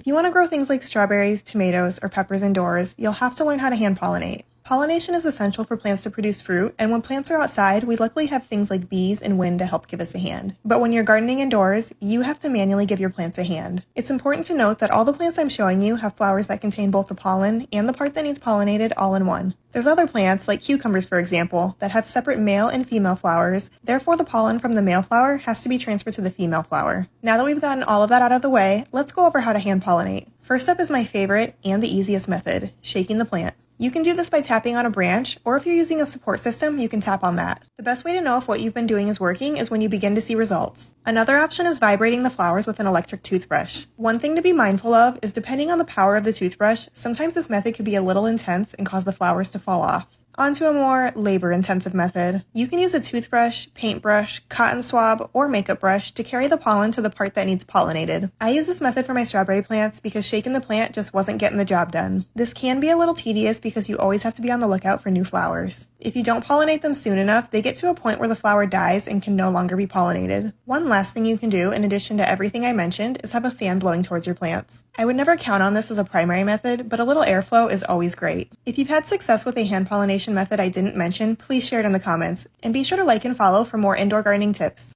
If you want to grow things like strawberries, tomatoes, or peppers indoors, you'll have to learn how to hand pollinate. Pollination is essential for plants to produce fruit, and when plants are outside, we luckily have things like bees and wind to help give us a hand. But when you're gardening indoors, you have to manually give your plants a hand. It's important to note that all the plants I'm showing you have flowers that contain both the pollen and the part that needs pollinated all in one. There's other plants, like cucumbers for example, that have separate male and female flowers, therefore the pollen from the male flower has to be transferred to the female flower. Now that we've gotten all of that out of the way, let's go over how to hand pollinate. First up is my favorite and the easiest method, shaking the plant. You can do this by tapping on a branch, or if you're using a support system, you can tap on that. The best way to know if what you've been doing is working is when you begin to see results. Another option is vibrating the flowers with an electric toothbrush. One thing to be mindful of is depending on the power of the toothbrush, sometimes this method could be a little intense and cause the flowers to fall off. On to a more labor-intensive method. You can use a toothbrush, paintbrush, cotton swab, or makeup brush to carry the pollen to the part that needs pollinated. I use this method for my strawberry plants because shaking the plant just wasn't getting the job done. This can be a little tedious because you always have to be on the lookout for new flowers. If you don't pollinate them soon enough, they get to a point where the flower dies and can no longer be pollinated. One last thing you can do, in addition to everything I mentioned, is have a fan blowing towards your plants. I would never count on this as a primary method, but a little airflow is always great. If you've had success with a hand pollination method I didn't mention, please share it in the comments, and be sure to like and follow for more indoor gardening tips.